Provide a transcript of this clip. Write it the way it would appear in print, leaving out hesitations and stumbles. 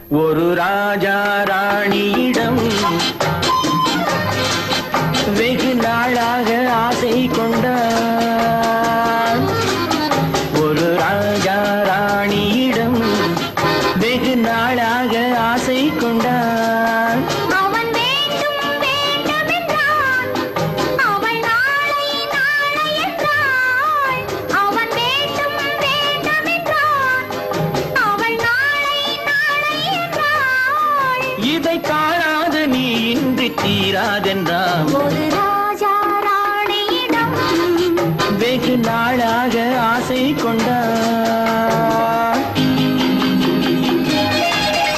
ஒரு ராஜா ராணியிடம் வெகு நாளாக ஆசை கொண்டார். ஒரு ராஜா ராணியிடம் வெகு நாளாக ஆசை கொண்டார். அவன் வேண்டும் வேண்டும் என்றான், அவள் நாளை நாளை என்றாள். அவன் வேண்டும் வேண்டும் என்றான், அவள் நாளை நாளை என்றாள். இதை காணாது நீ இன்றி தீராதென்றான். ஒரு ராஜா ராணியிடம் வெகு நாளாக ஆசை கொண்டார்.